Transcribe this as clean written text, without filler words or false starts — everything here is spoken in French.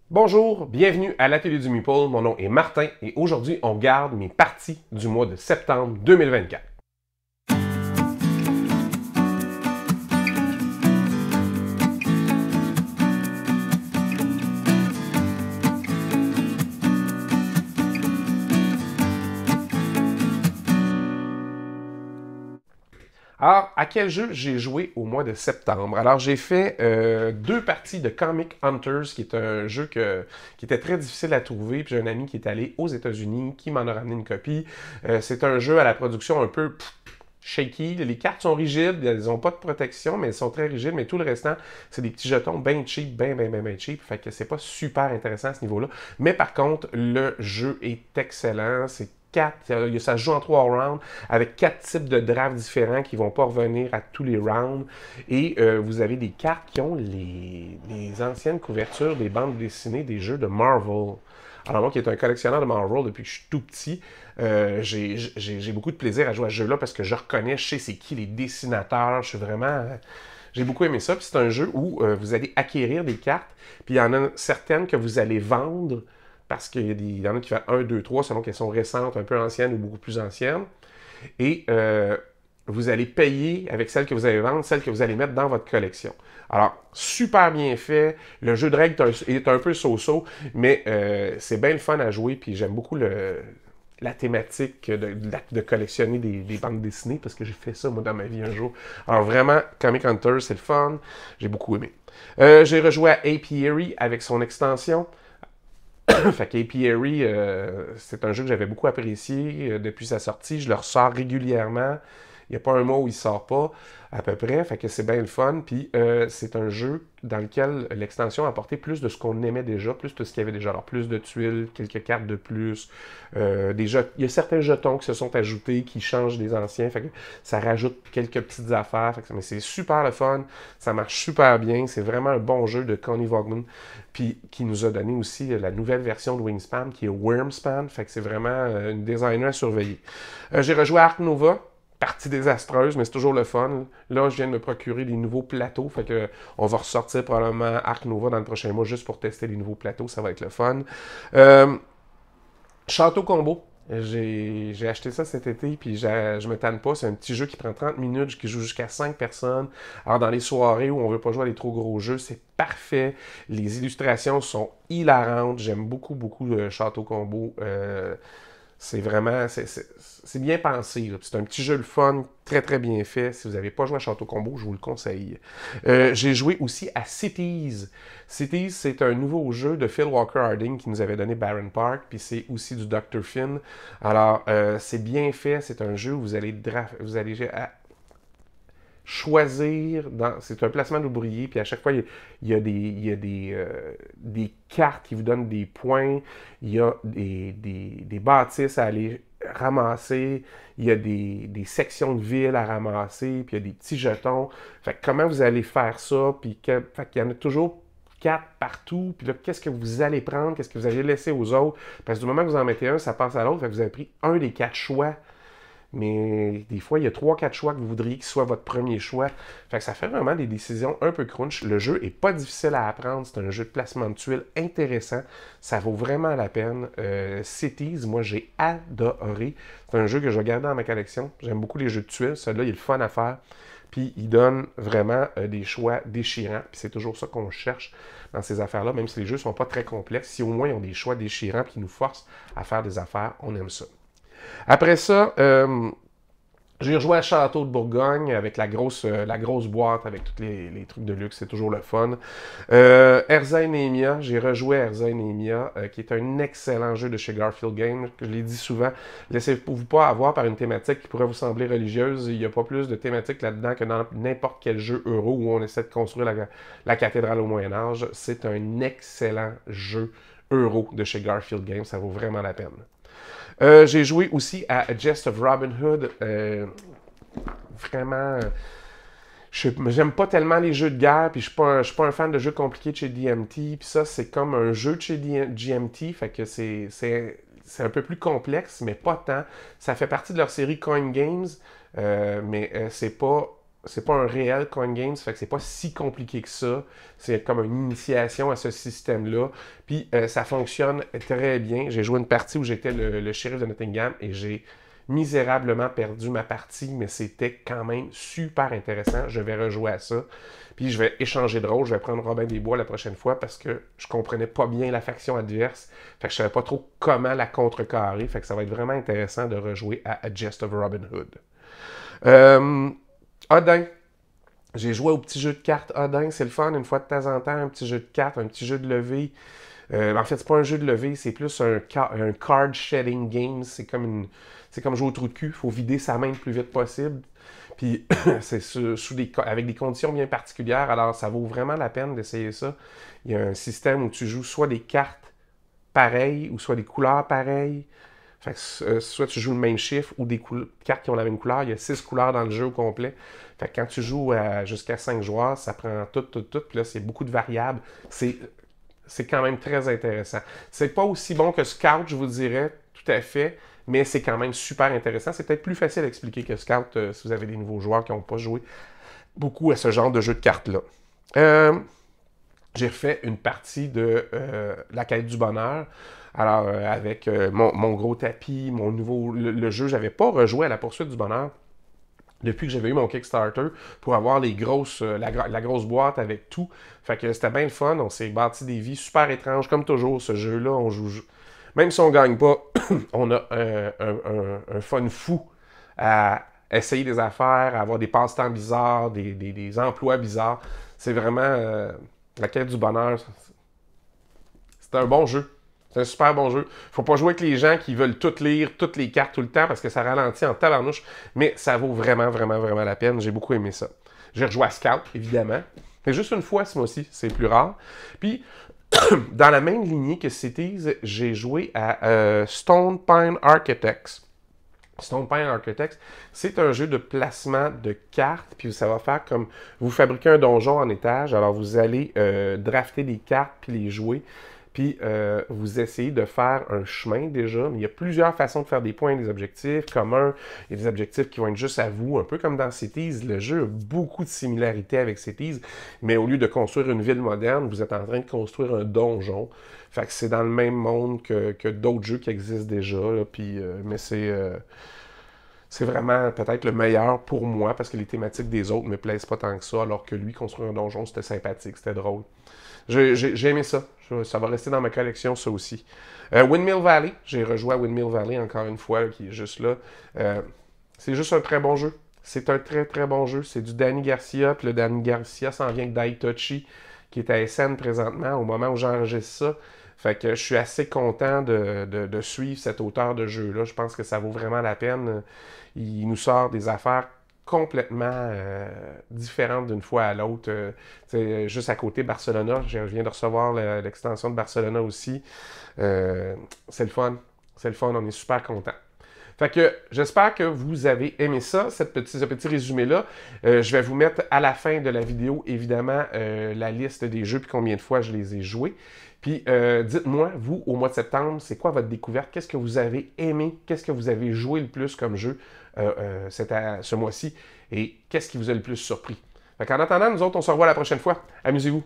Bonjour, bienvenue à l'Atelier du Meeple. Mon nom est Martin et aujourd'hui, on garde mes parties du mois de septembre 2024. Alors, à quel jeu j'ai joué au mois de septembre? Alors, j'ai fait deux parties de Comic Hunters, qui est un jeu qui était très difficile à trouver. Puis j'ai un ami qui est allé aux États-Unis, qui m'en a ramené une copie. C'est un jeu à la production un peu shaky. Les cartes sont rigides, elles n'ont pas de protection, mais elles sont très rigides. Mais tout le restant, c'est des petits jetons bien cheap, bien cheap. Fait que c'est pas super intéressant à ce niveau-là. Mais par contre, le jeu est excellent. C'est ça se joue en 3 rounds avec 4 types de drafts différents qui ne vont pas revenir à tous les rounds. Et vous avez des cartes qui ont les anciennes couvertures des bandes dessinées des jeux de Marvel. Alors moi qui est un collectionneur de Marvel depuis que je suis tout petit, j'ai beaucoup de plaisir à jouer à ce jeu-là parce que je reconnais, je sais c'est qui les dessinateurs, je suis vraiment... J'ai beaucoup aimé ça. Puis c'est un jeu où vous allez acquérir des cartes, puis il y en a certaines que vous allez vendre parce qu'il y en a qui font 1, 2, 3 selon qu'elles sont récentes, un peu anciennes ou beaucoup plus anciennes. Et vous allez payer avec celles que vous allez vendre, celles que vous allez mettre dans votre collection. Alors, super bien fait. Le jeu de règles est un peu so-so, mais c'est bien le fun à jouer. Puis j'aime beaucoup la thématique de collectionner des bandes dessinées parce que j'ai fait ça, moi, dans ma vie un jour. Alors, vraiment, Comic Hunter, c'est le fun. J'ai beaucoup aimé. J'ai rejoué à Apiary avec son extension. Fait qu'Apiary, c'est un jeu que j'avais beaucoup apprécié depuis sa sortie. Je le ressors régulièrement. Il n'y a pas un mois où il ne sort pas, à peu près. Fait que c'est bien le fun. Puis c'est un jeu dans lequel l'extension a apporté plus de ce qu'on aimait déjà, plus de ce qu'il y avait déjà. Alors, plus de tuiles, quelques cartes de plus. Il y a certains jetons qui se sont ajoutés, qui changent des anciens. Fait que ça rajoute quelques petites affaires. Mais c'est super le fun. Ça marche super bien. C'est vraiment un bon jeu de Connie Vogman. Puis qui nous a donné aussi la nouvelle version de Wingspan, qui est Wormspan. Fait que c'est vraiment une designer à surveiller. J'ai rejoué à Ark Nova. Partie désastreuse, mais c'est toujours le fun. Là, je viens de me procurer des nouveaux plateaux. Fait que on va ressortir probablement Ark Nova dans le prochain mois juste pour tester les nouveaux plateaux. Ça va être le fun. Château Combo. J'ai acheté ça cet été, puis je me tanne pas. C'est un petit jeu qui prend 30 minutes, qui joue jusqu'à 5 personnes. Alors, dans les soirées où on veut pas jouer à des trop gros jeux, c'est parfait. Les illustrations sont hilarantes. J'aime beaucoup Château Combo. C'est vraiment, c'est bien pensé. C'est un petit jeu le fun, très bien fait. Si vous n'avez pas joué à Château Combo, je vous le conseille. J'ai joué aussi à Cities. Cities, c'est un nouveau jeu de Phil Walker Harding qui nous avait donné Baron Park, puis c'est aussi du Dr. Finn. Alors, c'est bien fait. C'est un jeu où vous allez choisir, c'est un placement d'ouvrier, puis à chaque fois, il y a des cartes qui vous donnent des points, il y a des bâtisses à aller ramasser, il y a des sections de ville à ramasser, puis il y a des petits jetons. Fait que comment vous allez faire ça, fait qu'il y en a toujours 4 partout, puis là, qu'est-ce que vous allez prendre, qu'est-ce que vous allez laisser aux autres, parce que du moment que vous en mettez un, ça passe à l'autre, fait que vous avez pris un des 4 choix. Mais des fois, il y a 3-4 choix que vous voudriez qu'il soit votre premier choix. Fait que ça fait vraiment des décisions un peu crunch. Le jeu est pas difficile à apprendre. C'est un jeu de placement de tuiles intéressant. Ça vaut vraiment la peine. Cities, moi, j'ai adoré. C'est un jeu que je vais garder dans ma collection. J'aime beaucoup les jeux de tuiles. Celui-là, il est le fun à faire. Puis il donne vraiment des choix déchirants. Puis c'est toujours ça qu'on cherche dans ces affaires-là, même si les jeux ne sont pas très complexes. Si au moins ils ont des choix déchirants qui nous forcent à faire des affaires, on aime ça. Après ça, j'ai rejoué à Château de Bourgogne avec la grosse boîte avec tous les trucs de luxe. C'est toujours le fun. Erza et Nehemia, j'ai rejoué à Erza et Nehemia, qui est un excellent jeu de chez Garfield Games. Je l'ai dit souvent, laissez-vous pas avoir par une thématique qui pourrait vous sembler religieuse. Il n'y a pas plus de thématiques là-dedans que dans n'importe quel jeu euro où on essaie de construire la cathédrale au Moyen-Âge. C'est un excellent jeu euro de chez Garfield Games. Ça vaut vraiment la peine. J'ai joué aussi à Jest of Robin Hood. Vraiment, j'aime pas tellement les jeux de guerre, puis je suis pas un fan de jeux compliqués de chez DMT. Puis ça, c'est comme un jeu de chez GMT, fait que c'est un peu plus complexe, mais pas tant. Ça fait partie de leur série Coin Games, mais c'est pas c'est pas un réel coin game, ça fait que c'est pas si compliqué que ça. C'est comme une initiation à ce système-là. Puis ça fonctionne très bien. J'ai joué une partie où j'étais le shérif de Nottingham et j'ai misérablement perdu ma partie, mais c'était quand même super intéressant. Je vais rejouer à ça. Puis je vais échanger de rôle. Je vais prendre Robin des Bois la prochaine fois parce que je comprenais pas bien la faction adverse. Fait que je savais pas trop comment la contrecarrer. Fait que ça va être vraiment intéressant de rejouer à A Jest of Robin Hood. Odin. J'ai joué au petit jeu de cartes Odin. C'est le fun, une fois de temps en temps, un petit jeu de cartes, un petit jeu de levée. En fait, c'est pas un jeu de levée, c'est plus un card shedding game. C'est comme jouer au trou de cul. Il faut vider sa main le plus vite possible. Puis c'est avec des conditions bien particulières. Alors, ça vaut vraiment la peine d'essayer ça. Il y a un système où tu joues soit des cartes pareilles ou soit des couleurs pareilles. Fait que, soit tu joues le même chiffre ou des cartes qui ont la même couleur. Il y a 6 couleurs dans le jeu au complet. Fait que quand tu joues jusqu'à 5 joueurs, ça prend tout. Puis là, c'est beaucoup de variables. C'est quand même très intéressant. C'est pas aussi bon que Scout, je vous dirais, tout à fait, mais c'est quand même super intéressant. C'est peut-être plus facile à expliquer que Scout si vous avez des nouveaux joueurs qui n'ont pas joué beaucoup à ce genre de jeu de cartes-là. J'ai refait une partie de la quête du bonheur. Alors, avec mon gros tapis, mon nouveau... Le jeu, j'avais pas rejoué à la poursuite du bonheur depuis que j'avais eu mon Kickstarter pour avoir la grosse boîte avec tout. Fait que c'était bien le fun. On s'est bâti des vies super étranges. Comme toujours, ce jeu-là, on joue... Même si on gagne pas, on a un fun fou à essayer des affaires, à avoir des passe-temps bizarres, des emplois bizarres. C'est vraiment... la quête du bonheur, c'est un bon jeu. C'est un super bon jeu. Faut pas jouer avec les gens qui veulent tout lire, toutes les cartes tout le temps, parce que ça ralentit en tabarnouche. Mais ça vaut vraiment, vraiment, vraiment la peine. J'ai beaucoup aimé ça. J'ai rejoué à Scout, évidemment. Mais juste une fois ce mois-ci, c'est plus rare. Puis, dans la même lignée que Cities, j'ai joué à Stone Pine Architects. Stone Pine Architects, c'est un jeu de placement de cartes, puis ça va faire comme vous fabriquez un donjon en étage, alors vous allez drafter des cartes puis les jouer, puis vous essayez de faire un chemin déjà, mais il y a plusieurs façons de faire des points et des objectifs communs, il y a des objectifs qui vont être juste à vous, un peu comme dans Cities, le jeu a beaucoup de similarités avec Cities, mais au lieu de construire une ville moderne, vous êtes en train de construire un donjon. Fait que c'est dans le même monde que d'autres jeux qui existent déjà, là, puis, mais c'est vraiment peut-être le meilleur pour moi parce que les thématiques des autres me plaisent pas tant que ça, alors que lui, construire un donjon, c'était sympathique, c'était drôle. J'ai aimé ça. Ça va rester dans ma collection, ça aussi. Windmill Valley, j'ai rejoué à Windmill Valley encore une fois, qui est juste là. C'est juste un très bon jeu. C'est un très très bon jeu. C'est du Danny Garcia, puis le Danny Garcia s'en vient avec Daitochi, qui est à SN présentement, au moment où j'enregistre ça. Fait que je suis assez content de suivre cet auteur de jeu-là. Je pense que ça vaut vraiment la peine. Il nous sort des affaires complètement différentes d'une fois à l'autre. Juste à côté, Barcelona, je viens de recevoir l'extension de Barcelona aussi. C'est le fun. C'est le fun, on est super content. Fait que j'espère que vous avez aimé ça, ce petit résumé-là. Je vais vous mettre à la fin de la vidéo, évidemment, la liste des jeux puis combien de fois je les ai joués. Puis dites-moi, vous, au mois de septembre, c'est quoi votre découverte? Qu'est-ce que vous avez aimé? Qu'est-ce que vous avez joué le plus comme jeu ce mois-ci? Et qu'est-ce qui vous a le plus surpris? Fait qu'en attendant, nous autres, on se revoit la prochaine fois. Amusez-vous!